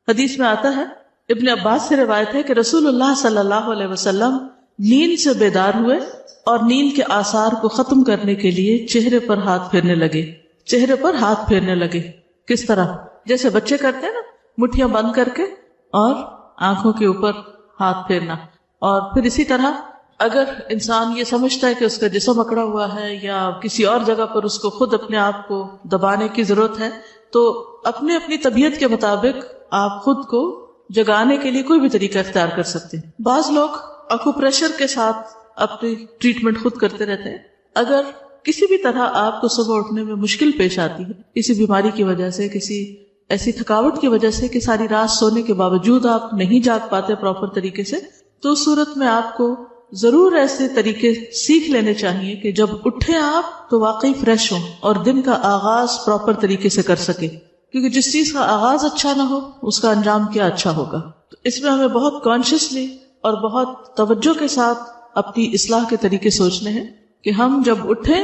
حدیث میں آتا ہے، ابن عباس سے روایت ہے کہ رسول اللہ صلی اللہ علیہ وسلم نیند سے بیدار ہوئے اور نیند کے آثار کو ختم کرنے کے لیے چہرے پر ہاتھ پھیرنے لگے. چہرے پر ہاتھ پھیرنے لگے کس طرح؟ جیسے بچے کرتے ہیں نا، مٹھیاں بند کر کے اور آنکھوں کے اوپر ہاتھ پھیرنا. اور پھر اسی طرح اگر انسان یہ سمجھتا ہے کہ اس کا جسم اکڑا ہوا ہے یا کسی اور جگہ پر اس کو خود اپنے آپ کو دبانے کی ضرورت ہے، تو اپنی طبیعت کے مطابق آپ خود کو جگانے کے لیے کوئی بھی طریقہ اختیار کر سکتے ہیں. بعض لوگ اکوپریشر کے ساتھ اپنی ٹریٹمنٹ خود کرتے رہتے ہیں. اگر کسی بھی طرح آپ کو صبح اٹھنے میں مشکل پیش آتی ہے، کسی بیماری کی وجہ سے، کسی ایسی تھکاوٹ کی وجہ سے کہ ساری رات سونے کے باوجود آپ نہیں جاگ پاتے پراپر طریقے سے، تو اس صورت میں آپ کو ضرور ایسے طریقے سیکھ لینے چاہیے کہ جب اٹھیں آپ تو واقعی فریش ہوں اور دن کا آغاز پراپر طریقے سے کر سکیں. کیونکہ جس چیز کا آغاز اچھا نہ ہو اس کا انجام کیا اچھا ہوگا. تو اس میں ہمیں بہت کانشیسلی اور بہت توجہ کے ساتھ اپنی اصلاح کے طریقے سوچنے ہیں کہ ہم جب اٹھیں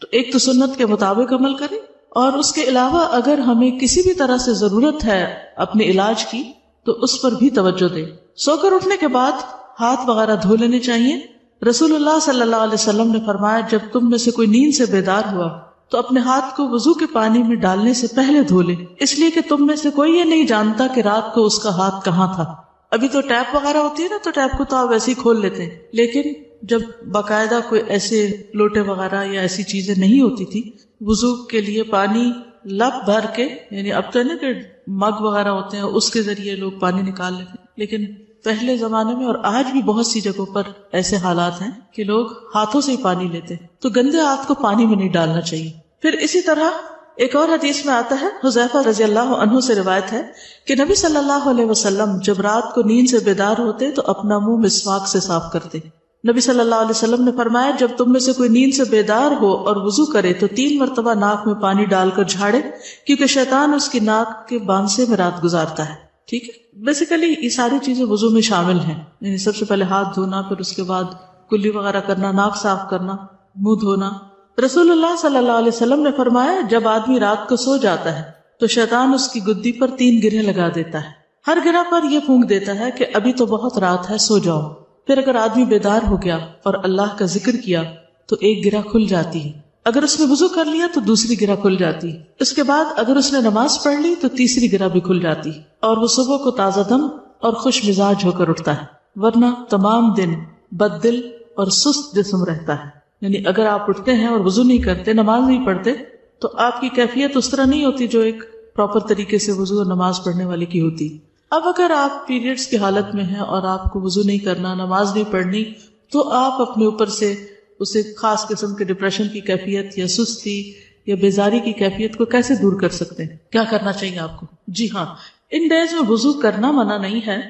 تو ایک تو سنت کے مطابق عمل کریں، اور اس کے علاوہ اگر ہمیں کسی بھی طرح سے ضرورت ہے اپنے علاج کی تو اس پر بھی توجہ دیں. سو کر اٹھنے کے بعد ہاتھ وغیرہ دھو لینے چاہیے. رسول اللہ صلی اللہ علیہ وسلم نے فرمایا جب تم میں سے کوئی نیند سے بیدار ہوا تو اپنے ہاتھ کو وضو کے پانی میں ڈالنے سے پہلے دھو لے، اس لیے کہ تم میں سے کوئی یہ نہیں جانتا کہ رات کو اس کا ہاتھ کہاں تھا. ابھی تو ٹیپ وغیرہ ہوتی ہے نا، تو ٹیپ کو تو آپ ایسے ہی کھول لیتے ہیں، لیکن جب باقاعدہ کوئی ایسے لوٹے وغیرہ یا ایسی چیزیں نہیں ہوتی تھی، وضو کے لیے پانی لپ بھر کے، یعنی اب تو نا کہ مگ وغیرہ ہوتے ہیں اس کے ذریعے لوگ پانی نکال لیتے ہیں، لیکن پہلے زمانے میں اور آج بھی بہت سی جگہوں پر ایسے حالات ہیں کہ لوگ ہاتھوں سے ہی پانی لیتے ہیں، تو گندے ہاتھ کو پانی میں نہیں ڈالنا چاہیے. پھر اسی طرح ایک اور حدیث میں آتا ہے، حذیفہ رضی اللہ عنہ سے روایت ہے کہ نبی صلی اللہ علیہ وسلم جب رات کو نیند سے بیدار ہوتے تو اپنا منہ مسواک سے صاف کرتے. نبی صلی اللہ علیہ وسلم نے فرمایا جب تم میں سے کوئی نیند سے بیدار ہو اور وضو کرے تو 3 مرتبہ ناک میں پانی ڈال کر جھاڑے، کیونکہ شیطان اس کی ناک کے بانسے میں رات گزارتا ہے. ٹھیک ہے، بیسیکلی یہ ساری چیزیں وضو میں شامل ہیں، یعنی سب سے پہلے ہاتھ دھونا، پھر اس کے بعد کلی وغیرہ کرنا، ناک صاف کرنا، منہ دھونا. رسول اللہ صلی اللہ علیہ وسلم نے فرمایا جب آدمی رات کو سو جاتا ہے تو شیطان اس کی گدی پر 3 گرہیں لگا دیتا ہے. ہر گرہ پر یہ پھونک دیتا ہے کہ ابھی تو بہت رات ہے، سو جاؤ. پھر اگر آدمی بیدار ہو گیا اور اللہ کا ذکر کیا تو ایک گرہ کھل جاتی ہے. اگر اس نے وضو کر لیا تو دوسری گرہ کھل جاتی ہے. اس کے بعد اگر اس نے نماز پڑھ لی تو تیسری گرہ بھی کھل جاتی ہے، اور وہ صبح کو تازہ دم اور خوش مزاج ہو کر اٹھتا ہے. ورنہ تمام دن بد دل اور سست جسم رہتا ہے. یعنی اگر آپ اٹھتے ہیں اور وضو نہیں کرتے، نماز نہیں پڑھتے، تو آپ کی کیفیت اس طرح نہیں ہوتی جو ایک پراپر طریقے سے وضو اور نماز پڑھنے والے کی ہوتی. اب اگر آپ پیریڈز کی حالت میں ہیں اور آپ کو وضو نہیں کرنا، نماز نہیں پڑھنی، تو آپ اپنے اوپر سے اسے خاص قسم کے ڈپریشن کی کیفیت یا سستی یا بیزاری کی کیفیت کو کیسے دور کر سکتے ہیں؟ کیا کرنا چاہیے آپ کو؟ جی ہاں، ان ڈیز میں وضو کرنا منع نہیں ہے،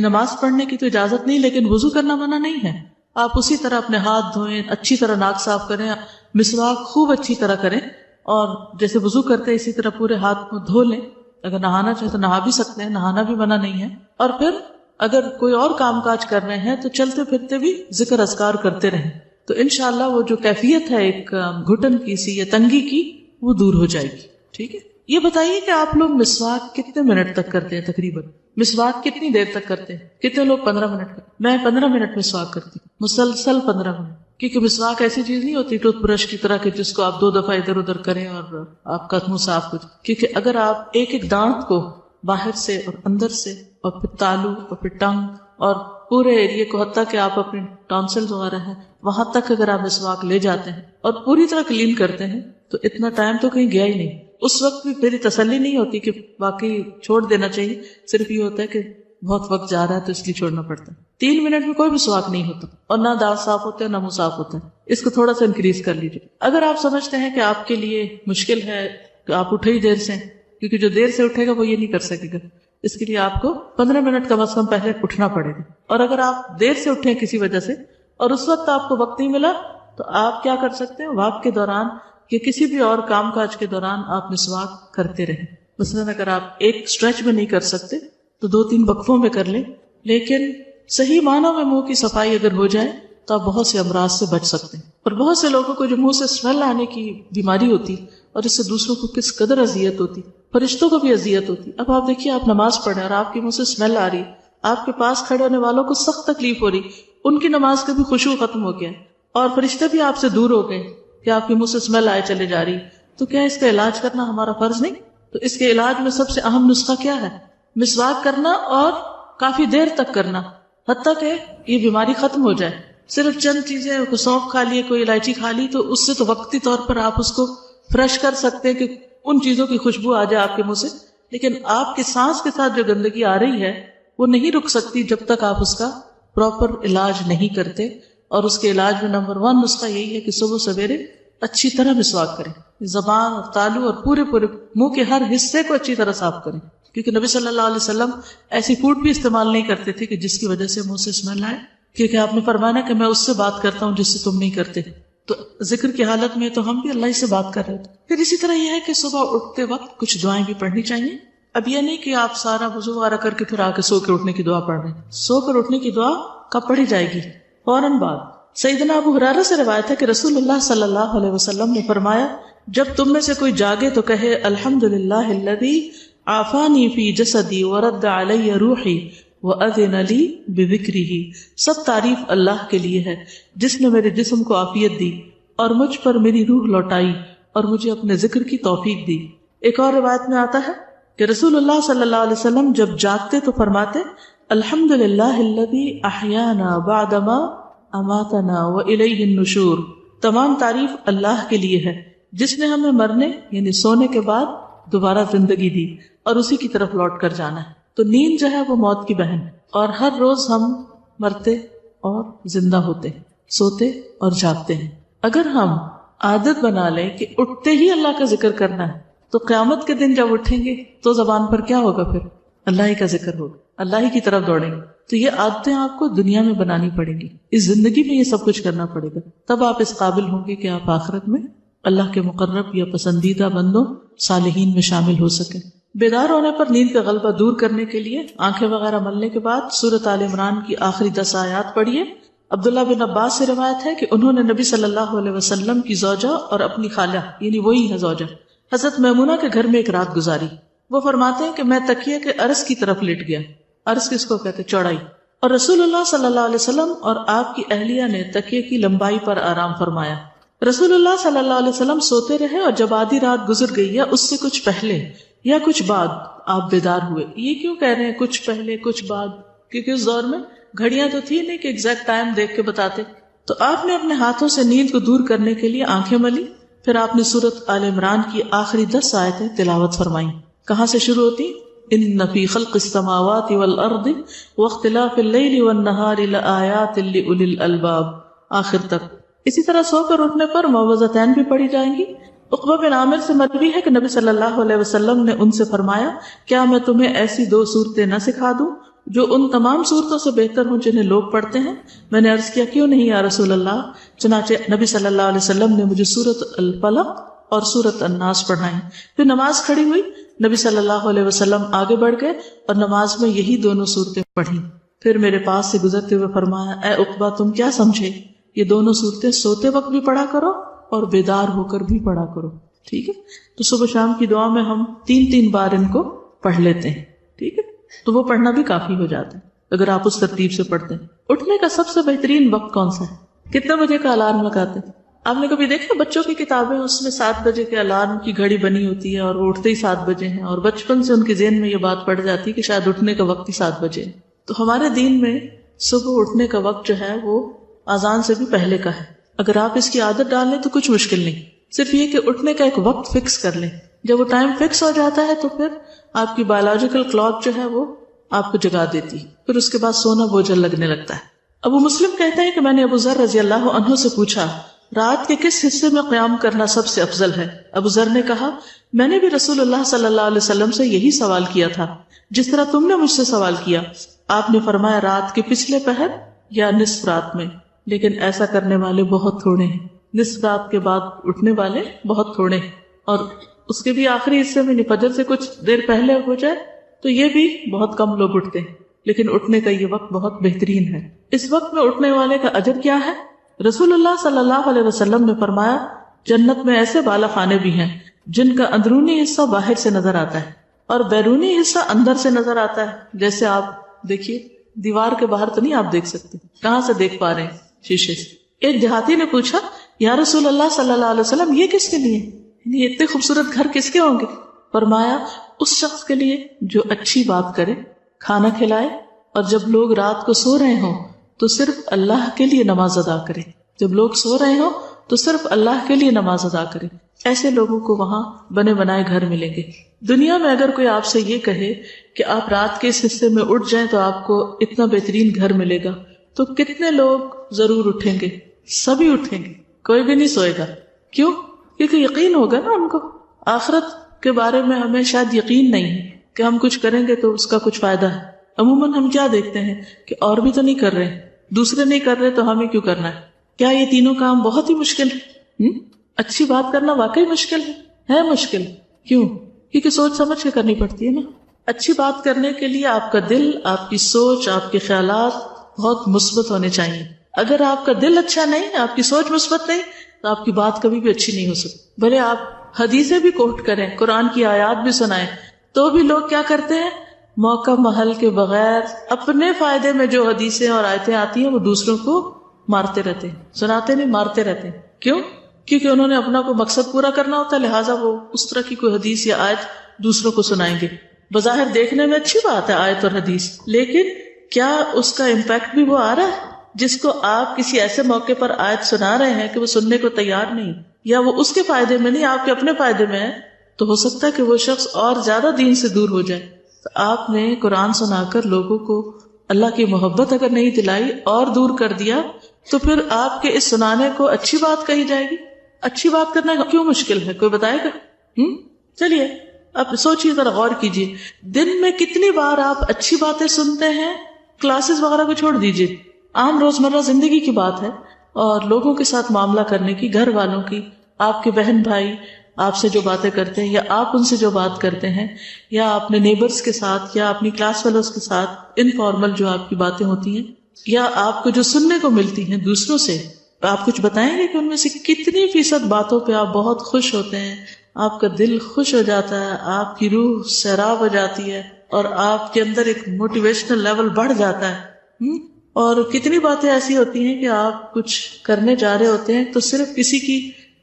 نماز پڑھنے کی تو اجازت نہیں، لیکن وضو کرنا منع نہیں ہے. آپ اسی طرح اپنے ہاتھ دھوئیں، اچھی طرح ناک صاف کریں، مسواک خوب اچھی طرح کریں، اور جیسے وضو کرتے ہیں اسی طرح پورے ہاتھ کو دھو لیں. اگر نہانا چاہے تو نہا بھی سکتے ہیں، نہانا بھی منع نہیں ہے. اور پھر اگر کوئی اور کام کاج کر رہے ہیں تو چلتے پھرتے بھی ذکر اذکار کرتے رہیں، تو انشاءاللہ وہ جو کیفیت ہے ایک گھٹن کی سی یا تنگی کی، وہ دور ہو جائے گی. ٹھیک ہے، یہ بتائیے کہ آپ لوگ مسواک کتنے منٹ تک کرتے ہیں؟ تقریباً مسواک کتنی دیر تک کرتے ہیں؟ کتنے لوگ 15 منٹ؟ میں 15 منٹ مسواک کرتی ہوں، مسلسل 15 منٹ. کیونکہ مسواک ایسی چیز نہیں ہوتی ٹوتھ برش کی طرح کہ جس کو آپ 2 دفعہ ادھر ادھر کریں اور آپ کا منہ صاف ہو جائے. کیونکہ اگر آپ ایک ایک دانت کو باہر سے اور اندر سے اور پھر تالو اور پھر ٹنگ اور پورے ایریے کو، حتیٰ کہ آپ اپنے ٹانسلز وغیرہ ہیں وہاں تک اگر آپ مسواک لے جاتے ہیں اور پوری طرح کلین کرتے ہیں تو اتنا ٹائم تو کہیں گیا ہی نہیں. اس وقت بھی میری تسلی نہیں ہوتی کہ واقعی چھوڑ دینا چاہیے، صرف یہ ہوتا ہے کہ بہت وقت جا رہا ہے تو اس لیے چھوڑنا پڑتا ہے. 3 منٹ میں کوئی مسواک نہیں ہوتا، اور نہ دانت صاف ہوتے ہیں نہ منہ صاف ہوتا ہے. اس کو تھوڑا سا انکریز کر لیجیے. اگر آپ سمجھتے ہیں کہ آپ کے لیے مشکل ہے کہ آپ اٹھے ہی دیر سے، کیونکہ جو دیر سے اٹھے گا وہ یہ نہیں کر سکے گا، اس کے لیے آپ کو 15 منٹ کم از کم پہلے اٹھنا پڑے گا. اور اگر آپ دیر سے اٹھے کسی وجہ سے اور اس وقت آپ کو وقت نہیں ملا تو آپ کیا کر سکتے ہیں؟ واک کے دوران یا کسی بھی اور کام کاج کے دوران آپ مسواک کرتے رہیں. مثلاً اگر آپ ایک اسٹریچ میں نہیں کر سکتے تو 2-3 وقفوں میں کر لیں، لیکن صحیح معنوں میں منہ کی صفائی اگر ہو جائے تو آپ بہت سے امراض سے بچ سکتے ہیں. اور بہت سے لوگوں کو جو منہ سے اسمیل آنے کی بیماری ہوتی اور اس سے دوسروں کو کس قدر اذیت ہوتی، فرشتوں کو بھی اذیت ہوتی. اب آپ دیکھیے آپ نماز پڑھ رہے ہیں اور آپ کی منہ سے اسمیل آ رہی، آپ کے پاس کھڑے ہونے والوں کو سخت تکلیف ہو رہی، ان کی نماز کا بھی خشوع ختم ہو گیا اور فرشتے بھی آپ سے دور ہو گئے کہ آپ کے منہ سے اسمیل آئے چلے جا رہی. تو کیا اس کا علاج کرنا ہمارا فرض نہیں؟ تو اس کے علاج میں سب سے اہم نسخہ کیا ہے؟ مسواک کرنا اور کافی دیر تک کرنا حتیٰ کہ یہ بیماری ختم ہو جائے. صرف چند چیزیں، کوئی سونف کھا لیے، کوئی الائچی کھا لی، تو اس سے تو وقتی طور پر آپ اس کو فریش کر سکتے ہیں کہ ان چیزوں کی خوشبو آ جائے آپ کے منہ سے، لیکن آپ کے سانس کے ساتھ جو گندگی آ رہی ہے وہ نہیں رک سکتی جب تک آپ اس کا پراپر علاج نہیں کرتے. اور اس کے علاج میں نمبر 1 نسخہ یہی ہے کہ صبح سویرے اچھی طرح مسواک کریں، زبان اور تالو اور پورے منہ کے ہر حصے کو اچھی طرح صاف کریں، کیونکہ نبی صلی اللہ علیہ وسلم ایسی فوڈ بھی استعمال نہیں کرتے تھے کہ جس کی وجہ سے منہ سے اسمیل آئے، کیونکہ آپ نے فرمایا کہ میں اس سے بات کرتا ہوں جس سے تم نہیں کرتے. تو ذکر کی حالت میں تو ہم بھی اللہ ہی سے بات کر رہے تھے. پھر اسی طرح یہ ہے کہ صبح اٹھتے وقت کچھ دعائیں بھی پڑھنی چاہیے. اب یہ نہیں کہ آپ سارا وضو وغیرہ کر کے پھر آ کے سو کے اٹھنے کی دعا پڑھ رہے ہیں. سو کر اٹھنے کی دعا کب پڑھی جائے گی؟ فوراً بعد. سیدنا ابو ہریرہ سے روایت ہے کہ رسول اللہ صلی اللہ علیہ وسلم نے فرمایا، جب تم میں سے کوئی جاگے تو کہے الحمدللہ الذی عافانی فی جسدی ورد علی روحی وَأَذِنَ لِي بِذِكْرِهِ. سب تعریف اللہ کے لیے ہے جس نے میرے جسم کو عافیت دی اور مجھ پر میری روح لوٹائی اور مجھے اپنے ذکر کی توفیق دی. ایک اور روایت میں آتا ہے کہ رسول اللہ صلی اللہ علیہ وسلم جب جاگتے تو فرماتے الحمدللہ الذی احیانا بعدما اماتنا وإلیہ النشور. تمام تعریف اللہ کے لیے ہے جس نے ہمیں مرنے یعنی سونے کے بعد دوبارہ زندگی دی اور اسی کی طرف لوٹ کر جانا ہے. تو نیند جو ہے وہ موت کی بہن ہے اور ہر روز ہم مرتے اور زندہ ہوتے ہیں، سوتے اور جاگتے ہیں. اگر ہم عادت بنا لیں کہ اٹھتے ہی اللہ کا ذکر کرنا ہے تو قیامت کے دن جب اٹھیں گے تو زبان پر کیا ہوگا؟ پھر اللہ ہی کا ذکر ہوگا، اللہ ہی کی طرف دوڑیں گے. تو یہ عادتیں آپ کو دنیا میں بنانی پڑیں گی، اس زندگی میں یہ سب کچھ کرنا پڑے گا، تب آپ اس قابل ہوں گے کہ آپ آخرت میں اللہ کے مقرب یا پسندیدہ بندوں صالحین میں شامل ہو سکیں. بیدار ہونے پر نیند کا غلبہ دور کرنے کے لیے آنکھیں وغیرہ ملنے کے بعد سورۃ آل عمران کی آخری 10 آیات پڑھیے. عبداللہ بن عباس سے روایت ہے کہ انہوں نے نبی صلی اللہ علیہ وسلم کی زوجہ اور اپنی خالہ یعنی وہی ہے زوجہ حضرت میمونہ کے گھر میں ایک رات گزاری. وہ فرماتے ہیں کہ میں تکیے کے عرض کی طرف لیٹ گیا. عرض کس کو کہتے؟ چوڑائی. اور رسول اللہ صلی اللہ علیہ وسلم اور آپ کی اہلیہ نے تکیے کی لمبائی پر آرام فرمایا. رسول اللہ صلی اللہ علیہ وسلم سوتے رہے اور جب آدھی رات گزر گئی یا اس سے کچھ پہلے یا کچھ بعد آپ بیدار ہوئے. یہ کیوں کہہ رہے ہیں کچھ پہلے کچھ بعد؟ کیونکہ اس دور میں گھڑیاں تو تھی نہیں کہ ایگزیکٹ ٹائم دیکھ کے بتاتے. تو آپ نے اپنے ہاتھوں سے نیند کو دور کرنے کے لیے آنکھیں ملی. پھر آپ نے سورۃ آل عمران کی آخری 10 آیتیں تلاوت فرمائیں. کہاں سے شروع ہوتی؟ ان فی خلق السماوات والارض واختلاف اللیل والنہار لآیات لأولی الالباب آخر تک. اسی طرح سو کر اٹھنے پر معوذتین بھی پڑھی جائیں گی. عقبہ بن عامر سے مروی ہے کہ نبی صلی اللہ علیہ وسلم نے ان سے فرمایا کیا میں تمہیں ایسی 2 صورتیں نہ سکھا دوں جو ان تمام صورتوں سے بہتر ہوں جنہیں لوگ پڑھتے ہیں؟ میں نے عرض کیا کیوں نہیں یا رسول اللہ؟ چنانچہ نبی صلی اللہ علیہ وسلم نے مجھے سورۃ الفلق اور سورۃ الناس پڑھائیں. پھر نماز کھڑی ہوئی. نبی صلی اللہ علیہ وسلم آگے بڑھ گئے اور نماز میں یہی دونوں صورتیں پڑھی. پھر میرے پاس سے گزرتے ہوئے فرمایا اے عقبہ تم کیا سمجھے؟ یہ دونوں صورتیں سوتے وقت بھی پڑھا کرو اور بیدار ہو کر بھی پڑھا کرو. ٹھیک ہے؟ تو صبح شام کی دعا میں ہم 3 بار ان کو پڑھ لیتے ہیں. ٹھیک ہے؟ تو وہ پڑھنا بھی کافی ہو جاتا ہے اگر آپ اس ترتیب سے پڑھتے ہیں. اٹھنے کا سب سے بہترین وقت کون سا ہے؟ کتنے بجے کا الارم لگاتے ہیں؟ آپ نے کبھی دیکھا بچوں کی کتابیں اس میں 7 بجے کے الارم کی گھڑی بنی ہوتی ہے اور وہ اٹھتے ہی 7 بجے ہیں اور بچپن سے ان کے ذہن میں یہ بات پڑ جاتی ہے کہ شاید اٹھنے کا وقت ہی 7 بجے ہے. تو ہمارے دین میں صبح اٹھنے کا وقت جو ہے وہ اذان سے بھی پہلے کا ہے. اگر آپ اس کی عادت ڈال لیں تو کچھ مشکل نہیں، صرف یہ کہ اٹھنے کا ایک وقت فکس کر لیں. جب وہ ٹائم فکس ہو جاتا ہے تو پھر آپ کی بایولوجیکل کلاک جو ہے وہ آپ کو جگا دیتی ہے، پھر اس کے بعد سونا بوجھل لگنے لگتا ہے. ابو مسلم کہتے ہیں کہ میں نے ابو ذر رضی اللہ عنہ سے پوچھا رات کے کس حصے میں قیام کرنا سب سے افضل ہے؟ ابو ذر نے کہا میں نے بھی رسول اللہ صلی اللہ علیہ وسلم سے یہی سوال کیا تھا جس طرح تم نے مجھ سے سوال کیا. آپ نے فرمایا رات کے پچھلے پہر یا نصف رات میں، لیکن ایسا کرنے والے بہت تھوڑے ہیں. نصف رات کے بعد اٹھنے والے بہت تھوڑے ہیں اور اس کے بھی آخری حصے میں فجر سے کچھ دیر پہلے ہو جائے تو یہ بھی بہت کم لوگ اٹھتے ہیں. لیکن اٹھنے کا یہ وقت بہت بہترین ہے. اس وقت میں اٹھنے والے کا اجر کیا ہے؟ رسول اللہ صلی اللہ علیہ وسلم نے فرمایا جنت میں ایسے بالا خانے بھی ہیں جن کا اندرونی حصہ باہر سے نظر آتا ہے اور بیرونی حصہ اندر سے نظر آتا ہے. جیسے آپ دیکھیے دیوار کے باہر تو نہیں آپ دیکھ سکتے, کہاں سے دیکھ پا رہے ہیں؟ شیشے سے. ایک دیہاتی نے پوچھا یا رسول اللہ صلی اللہ علیہ وسلم یہ کس کے لیے, یعنی اتنے خوبصورت گھر کس کے ہوں گے؟ فرمایا اس شخص کے لیے جو اچھی بات کرے, کھانا کھلائے, اور جب لوگ رات کو سو رہے ہوں تو صرف اللہ کے لیے نماز ادا کرے. جب لوگ سو رہے ہوں تو صرف اللہ کے لیے نماز ادا کرے. ایسے لوگوں کو وہاں بنے بنائے گھر ملیں گے. دنیا میں اگر کوئی آپ سے یہ کہے کہ آپ رات کے اس حصے میں اٹھ جائیں تو آپ کو اتنا بہترین گھر ملے گا, تو کتنے لوگ ضرور اٹھیں گے؟ سبھی اٹھیں گے, کوئی بھی نہیں سوئے گا. کیوں؟ کیونکہ یقین ہوگا نا ان کو. آخرت کے بارے میں ہمیں شاید یقین نہیں ہے کہ ہم کچھ کریں گے تو اس کا کچھ فائدہ ہے. عموماً ہم کیا دیکھتے ہیں کہ اور بھی تو نہیں کر رہے, دوسرے نہیں کر رہے تو ہمیں کیوں کرنا ہے؟ کیا یہ تینوں کام بہت ہی مشکل ہے؟ اچھی بات کرنا واقعی مشکل ہے مشکل. کیوں؟ کیونکہ سوچ سمجھ کے کرنی پڑتی ہے نا. اچھی بات کرنے کے لیے آپ کا دل, آپ کی سوچ, آپ کے خیالات بہت مثبت ہونے چاہیے. اگر آپ کا دل اچھا نہیں, آپ کی سوچ مثبت نہیں, تو آپ کی بات کبھی بھی اچھی نہیں ہو سکتی. بھلے آپ حدیثیں بھی کوٹ کریں, قرآن کی آیات بھی سنائیں, تو بھی لوگ کیا کرتے ہیں؟ موقع محل کے بغیر اپنے فائدے میں جو حدیثیں اور آیتیں آتی ہیں وہ دوسروں کو مارتے رہتے ہیں, سناتے نہیں, مارتے رہتے ہیں. کیوں؟ کیونکہ انہوں نے اپنا کوئی مقصد پورا کرنا ہوتا ہے, لہٰذا وہ اس طرح کی کوئی حدیث یا آیت دوسروں کو سنائیں گے. بظاہر دیکھنے میں اچھی بات ہے آیت اور حدیث, لیکن کیا اس کا امپیکٹ بھی وہ آ رہا ہے جس کو آپ کسی ایسے موقع پر آیت سنا رہے ہیں کہ وہ سننے کو تیار نہیں, یا وہ اس کے فائدے میں نہیں, آپ کے اپنے فائدے میں ہے؟ تو ہو سکتا ہے کہ وہ شخص اور زیادہ دین سے دور ہو جائے. تو آپ نے قرآن سنا کر لوگوں کو اللہ کی محبت اگر نہیں دلائی اور دور کر دیا, تو پھر آپ کے اس سنانے کو اچھی بات کہی جائے گی. اچھی بات کرنا کیوں مشکل ہے؟ کوئی بتائے گا؟ چلیے اب سوچیے, ذرا غور کیجیے, دن میں کتنی بار آپ اچھی باتیں سنتے ہیں؟ کلاسز وغیرہ کو چھوڑ دیجیے, عام روزمرہ زندگی کی بات ہے, اور لوگوں کے ساتھ معاملہ کرنے کی, گھر والوں کی, آپ کے بہن بھائی آپ سے جو باتیں کرتے ہیں یا آپ ان سے جو بات کرتے ہیں, یا اپنے نیبرز کے ساتھ یا اپنی کلاس فیلوز کے ساتھ انفارمل جو آپ کی باتیں ہوتی ہیں, یا آپ کو جو سننے کو ملتی ہیں دوسروں سے, آپ کچھ بتائیں گے کہ ان میں سے کتنی فیصد باتوں پہ آپ بہت خوش ہوتے ہیں, آپ کا دل خوش ہو جاتا ہے, آپ کی روح سیراب ہو جاتی ہے, اور آپ کے اندر ایک موٹیویشنل لیول بڑھ جاتا ہے. اور کتنی باتیں ایسی ہوتی ہیں کہ آپ کچھ کرنے جا رہے ہوتے ہیں تو صرف کسی کی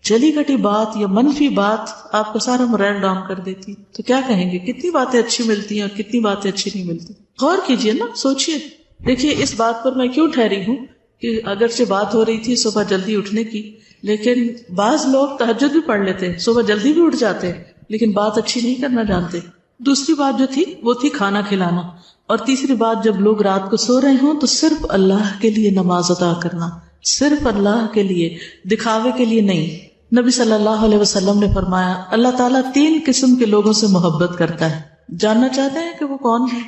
جلی کٹی بات یا منفی بات آپ کو سارا مورائل ڈاؤن کر دیتی, تو کیا کہیں گے؟ کتنی باتیں اچھی ملتی ہیں اور کتنی باتیں اچھی نہیں ملتی. غور کیجئے نا, سوچئے. دیکھیے اس بات پر میں کیوں ٹھہری ہوں کہ اگرچہ بات ہو رہی تھی صبح جلدی اٹھنے کی, لیکن بعض لوگ تہجد بھی پڑھ لیتے ہیں, صبح جلدی بھی اٹھ جاتے ہیں, لیکن بات اچھی نہیں کرنا جانتے. دوسری بات جو تھی وہ تھی کھانا کھلانا, اور تیسری بات جب لوگ رات کو سو رہے ہوں تو صرف اللہ کے لیے نماز ادا کرنا, صرف اللہ کے لیے, دکھاوے کے لیے نہیں. نبی صلی اللہ علیہ وسلم نے فرمایا اللہ تعالیٰ 3 قسم کے لوگوں سے محبت کرتا ہے. جاننا چاہتے ہیں کہ وہ کون ہے؟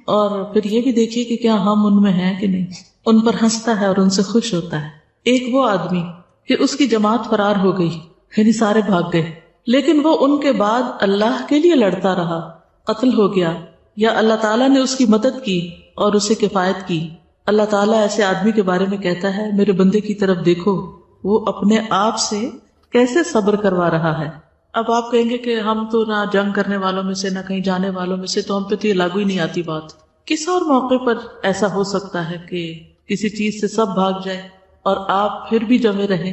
اور پھر یہ بھی دیکھیے کہ کیا ہم ان میں ہیں کہ نہیں. ان پر ہنستا ہے اور ان سے خوش ہوتا ہے. ایک وہ آدمی کہ اس کی جماعت فرار ہو گئی, یعنی سارے بھاگ گئے, لیکن وہ ان کے بعد اللہ کے لیے لڑتا رہا, قتل ہو گیا, یا اللہ تعالیٰ نے اس کی مدد کی اور اسے کفایت کی. اللہ تعالیٰ ایسے آدمی کے بارے میں کہتا ہے میرے بندے کی طرف دیکھو, وہ اپنے آپ سے کیسے صبر کروا رہا ہے. اب آپ کہیں گے کہ ہم تو نہ جنگ کرنے والوں میں سے نہ کہیں جانے والوں میں سے, تو ہم پہ تو یہ لاگو ہی نہیں آتی بات. کس اور موقع پر ایسا ہو سکتا ہے کہ کسی چیز سے سب بھاگ جائے اور آپ پھر بھی جمے رہیں؟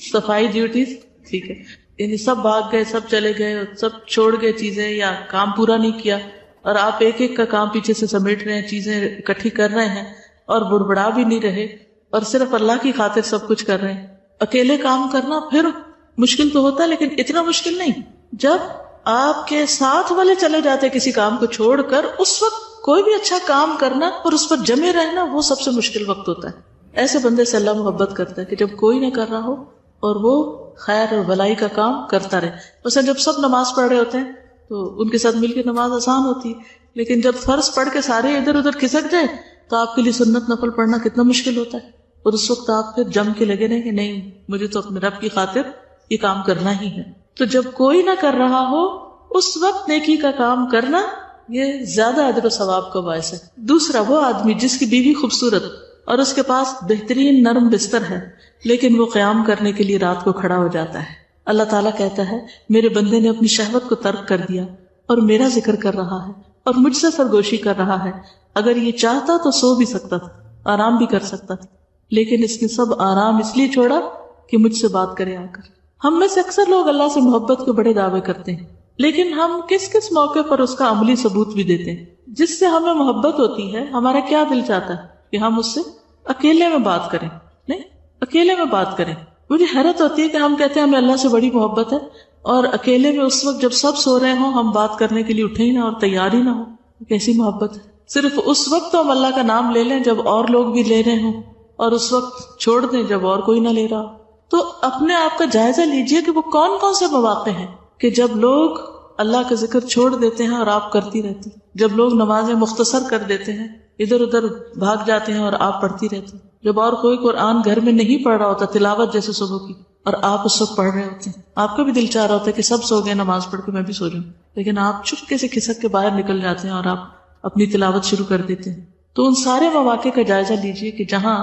صفائی ڈیوٹیز, ٹھیک ہے, یعنی سب بھاگ گئے, سب چلے گئے, سب چھوڑ گئے چیزیں یا کام پورا نہیں کیا, اور آپ ایک ایک کا کام پیچھے سے سمیٹ رہے ہیں, چیزیں اکٹھی کر رہے ہیں, اور بڑبڑا بھی نہیں رہے, اور صرف اللہ کی خاطر سب کچھ کر رہے ہیں. اکیلے کام کرنا پھر مشکل تو ہوتا ہے, لیکن اتنا مشکل نہیں. جب آپ کے ساتھ والے چلے جاتے کسی کام کو چھوڑ کر, اس وقت کوئی بھی اچھا کام کرنا اور اس پر جمے رہنا وہ سب سے مشکل وقت ہوتا ہے. ایسے بندے سے اللہ محبت کرتا ہے کہ جب کوئی نہ کر رہا ہو اور وہ خیر اور بھلائی کا کام کرتا رہے. مثلا جب سب نماز پڑھ رہے ہوتے ہیں تو ان کے ساتھ مل کے نماز آسان ہوتی ہے, لیکن جب فرض پڑھ کے سارے ادھر ادھر کھسک جائے تو آپ کے لیے سنت نفل پڑھنا کتنا مشکل ہوتا ہے. اور اس وقت آپ پھر جم کے لگے رہے کہ نہیں مجھے تو اپنے رب کی خاطر یہ کام کرنا ہی ہے. تو جب کوئی نہ کر رہا ہو اس وقت نیکی کا کام کرنا یہ زیادہ اجر و ثواب کا باعث ہے. دوسرا وہ آدمی جس کی بیوی خوبصورت اور اس کے پاس بہترین نرم بستر ہے, لیکن وہ قیام کرنے کے لیے رات کو کھڑا ہو جاتا ہے, اللہ تعالیٰ کہتا ہے میرے بندے نے اپنی شہوت کو ترک کر دیا اور میرا ذکر کر رہا ہے اور مجھ سے سرگوشی کر رہا ہے. اگر یہ چاہتا تو سو بھی سکتا تھا, آرام بھی کر سکتا تھا, لیکن اس نے سب آرام اس لیے چھوڑا کہ مجھ سے بات کرے آ کر. ہم میں سے اکثر لوگ اللہ سے محبت کے بڑے دعوے کرتے ہیں, لیکن ہم کس کس موقع پر اس کا عملی ثبوت بھی دیتے ہیں. جس سے ہمیں محبت ہوتی ہے ہمارا کیا دل چاہتا ہے کہ ہم اس سے اکیلے میں بات کریں, نہیں اکیلے میں بات کریں. مجھے حیرت ہوتی ہے کہ ہم کہتے ہیں ہمیں اللہ سے بڑی محبت ہے, اور اکیلے میں اس وقت جب سب سو رہے ہوں ہم بات کرنے کے لیے اٹھے ہی نہ اور تیار ہی نہ ہو. کیسی محبت ہے. صرف اس وقت تو ہم اللہ کا نام لے لیں جب اور لوگ بھی لے رہے ہوں, اور اس وقت چھوڑ دیں جب اور کوئی نہ لے رہا. تو اپنے آپ کا جائزہ لیجئے کہ وہ کون کون سے مواقع ہیں کہ جب لوگ اللہ کا ذکر چھوڑ دیتے ہیں اور آپ کرتی رہتی, جب لوگ نمازیں مختصر کر دیتے ہیں, ادھر ادھر بھاگ جاتے ہیں اور آپ پڑھتی رہتی, جب اور کوئی قرآن گھر میں نہیں پڑھ رہا ہوتا تلاوت جیسے صبح کی, اور آپ اس وقت پڑھ رہے ہوتے ہیں. آپ کا بھی دل چاہ رہا ہوتا ہے کہ سب سو گئے نماز پڑھ کے میں بھی سو جاؤں, لیکن آپ چپکے سے کھسک کے باہر نکل جاتے ہیں اور آپ اپنی تلاوت شروع کر دیتے ہیں. تو ان سارے مواقع کا جائزہ لیجئے کہ جہاں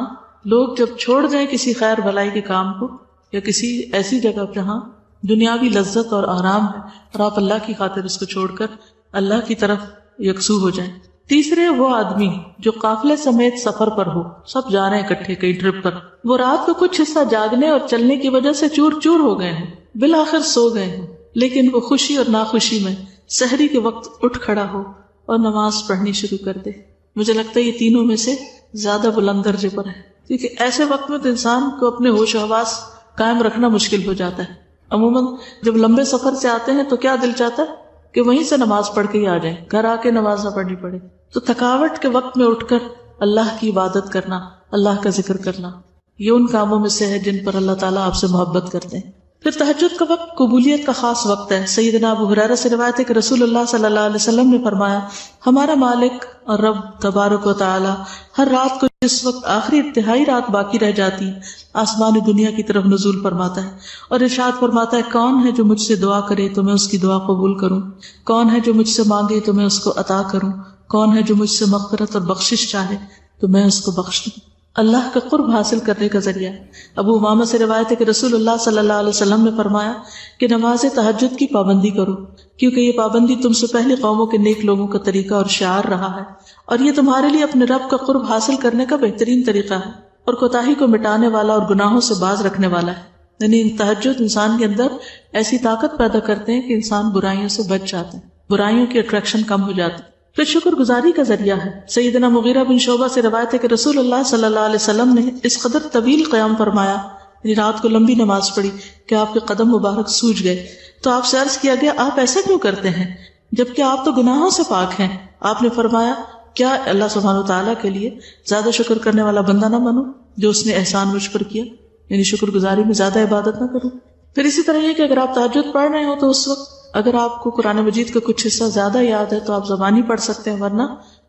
لوگ جب چھوڑ جائیں کسی خیر بھلائی کے کام کو, یا کسی ایسی جگہ جہاں دنیاوی لذت اور آرام ہے, اور آپ اللہ کی خاطر اس کو چھوڑ کر اللہ کی طرف یکسو ہو جائیں. تیسرے, وہ آدمی جو قافلے سمیت سفر پر ہو, سب جا رہے ہیں اکٹھے کئی ٹرپ پر, وہ رات کو کچھ حصہ جاگنے اور چلنے کی وجہ سے چور چور ہو گئے ہیں, بالآخر سو گئے ہیں, لیکن وہ خوشی اور ناخوشی میں سحری کے وقت اٹھ کھڑا ہو اور نماز پڑھنی شروع کر دے. مجھے لگتا ہے یہ تینوں میں سے زیادہ بلند درجے پر ہے, کیونکہ ایسے وقت میں تو انسان کو اپنے ہوش و حواس قائم رکھنا مشکل ہو جاتا ہے. عموماً جب لمبے سفر سے آتے ہیں تو کیا دل چاہتا ہے کہ وہیں سے نماز پڑھ کے ہی آ جائیں, گھر آ کے نماز نہ پڑھنی پڑے. تو تھکاوٹ کے وقت میں اٹھ کر اللہ کی عبادت کرنا, اللہ کا ذکر کرنا, یہ ان کاموں میں سے ہے جن پر اللہ تعالیٰ آپ سے محبت کرتے ہیں. پھر تہجد کا وقت قبولیت کا خاص وقت ہے. سیدنا ابو ہریرہ سے روایت ہے کہ رسول اللہ صلی اللہ علیہ وسلم نے فرمایا, ہمارا مالک اور رب تبارک و تعالی ہر رات کو جس وقت آخری انتہائی رات باقی رہ جاتی آسمان دنیا کی طرف نزول فرماتا ہے اور ارشاد فرماتا ہے, کون ہے جو مجھ سے دعا کرے تو میں اس کی دعا قبول کروں, کون ہے جو مجھ سے مانگے تو میں اس کو عطا کروں, کون ہے جو مجھ سے مغفرت اور بخشش چاہے تو میں اس کو بخش دوں. اللہ کا قرب حاصل کرنے کا ذریعہ. ابو امامہ سے روایت ہے کہ رسول اللہ صلی اللہ علیہ وسلم نے فرمایا کہ نماز تہجد کی پابندی کرو, کیونکہ یہ پابندی تم سے پہلے قوموں کے نیک لوگوں کا طریقہ اور شعار رہا ہے, اور یہ تمہارے لیے اپنے رب کا قرب حاصل کرنے کا بہترین طریقہ ہے, اور کوتاہی کو مٹانے والا اور گناہوں سے باز رکھنے والا ہے. یعنی تہجد انسان کے اندر ایسی طاقت پیدا کرتے ہیں کہ انسان برائیوں سے بچ جاتے ہیں, برائیوں کی اٹریکشن کم ہو جاتی ہے. پھر شکر گزاری کا ذریعہ ہے. سیدنا مغیرہ بن شعبہ سے روایت ہے کہ رسول اللہ صلی اللہ علیہ وسلم نے اس قدر طویل قیام فرمایا, یعنی رات کو لمبی نماز پڑھی کہ آپ کے قدم مبارک سوج گئے. تو آپ سے عرض کیا گیا, آپ ایسا کیوں کرتے ہیں جبکہ آپ تو گناہوں سے پاک ہیں؟ آپ نے فرمایا, کیا اللہ سبحانہ وتعالیٰ کے لیے زیادہ شکر کرنے والا بندہ نہ بنوں جو اس نے احسان مجھ پر کیا, یعنی شکر گزاری میں زیادہ عبادت نہ کروں. پھر اسی طرح یہ کہ اگر آپ تہجد پڑھ رہے ہو تو اس وقت اگر آپ کو قرآن مجید کا کچھ حصہ زیادہ یاد ہے تو آپ زبانی پڑھ سکتے ہیں, ورنہ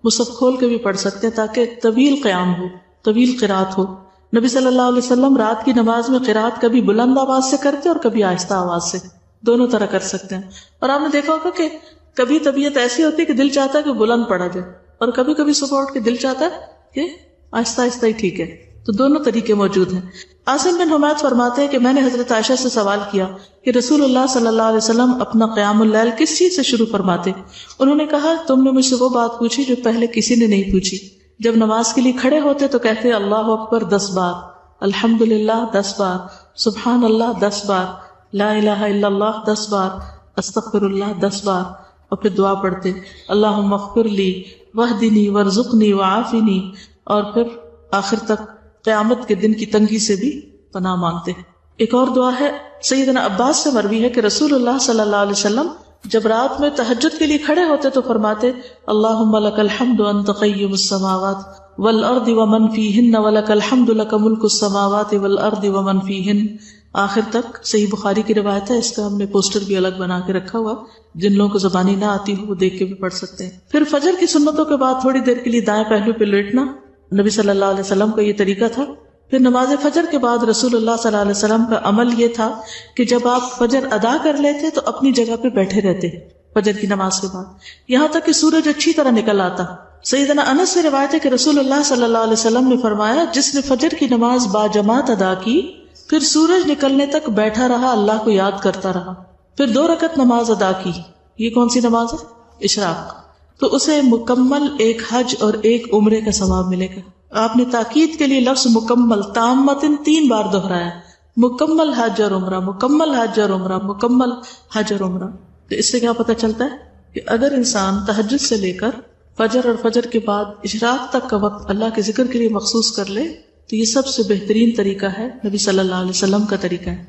مصحف کھول کے بھی پڑھ سکتے ہیں تاکہ طویل قیام ہو, طویل قرات ہو. نبی صلی اللہ علیہ وسلم رات کی نماز میں قرات کبھی بلند آواز سے کرتے اور کبھی آہستہ آواز سے, دونوں طرح کر سکتے ہیں. اور آپ نے دیکھا ہوگا کہ کبھی طبیعت ایسی ہوتی ہے کہ دل چاہتا ہے کہ بلند پڑھا جائے, اور کبھی کبھی صبح اٹھ کے دل چاہتا ہے کہ آہستہ آہستہ ہی ٹھیک ہے. تو دونوں طریقے موجود ہیں. عاصم بن حمید فرماتے ہیں کہ میں نے حضرت عائشہ سے سوال کیا کہ رسول اللہ صلی اللہ علیہ وسلم اپنا قیام اللیل کس چیز سے شروع فرماتے؟ انہوں نے کہا, تم نے مجھ سے وہ بات پوچھی جو پہلے کسی نے نہیں پوچھی. جب نماز کے لیے کھڑے ہوتے تو کہتے اللہ اکبر 10 بار, الحمدللہ 10 بار, سبحان اللہ 10 بار, لا الہ الا اللہ 10 بار, استغفر اللہ 10 بار, اور پھر دعا پڑھتے اللہم اغفر لی واہدنی وارزقنی وعافنی, اور پھر آخر تک قیامت کے دن کی تنگی سے بھی پناہ مانگتے. ایک اور دعا ہے, سیدنا عباس سے مروی ہے کہ رسول اللہ صلی اللہ علیہ وسلم جب رات میں تہجد کے لیے کھڑے ہوتے تو فرماتے اللہم لک الحمد انت قیم السماوات والارض ومن فیہن ولک الحمد لک ملک السماوات والارض ومن فیہن, آخر تک. صحیح بخاری کی روایت ہے, اس کا ہم نے پوسٹر بھی الگ بنا کے رکھا ہوا, جن لوگوں کو زبانی نہ آتی ہو وہ دیکھ کے بھی پڑھ سکتے ہیں. پھر فجر کی سنتوں کے بعد تھوڑی دیر کے لیے دائیں پہلو پہ لیٹنا, نبی صلی اللہ علیہ وسلم کا یہ طریقہ تھا. پھر نماز فجر کے بعد رسول اللہ صلی اللہ علیہ وسلم کا عمل یہ تھا کہ جب آپ فجر ادا کر لیتے تو اپنی جگہ پہ بیٹھے رہتے فجر کی نماز کے بعد, یہاں تک کہ سورج اچھی طرح نکل آتا. سیدنا انس سے روایت ہے کہ رسول اللہ صلی اللہ علیہ وسلم نے فرمایا, جس نے فجر کی نماز با جماعت ادا کی پھر سورج نکلنے تک بیٹھا رہا، اللہ کو یاد کرتا رہا، پھر 2 رکعت نماز ادا کی. یہ کون سی نماز ہے؟ اشراق. تو اسے مکمل ایک حج اور ایک عمرے کا ثواب ملے گا. آپ نے تاکید کے لیے لفظ مکمل تامتن 3 بار دہرایا، مکمل حج اور عمرہ، مکمل حج اور عمرہ، مکمل حج اور عمرہ. تو اس سے کیا پتہ چلتا ہے کہ اگر انسان تہجد سے لے کر فجر اور فجر کے بعد اشراق تک کا وقت اللہ کے ذکر کے لیے مخصوص کر لے تو یہ سب سے بہترین طریقہ ہے، نبی صلی اللہ علیہ وسلم کا طریقہ ہے.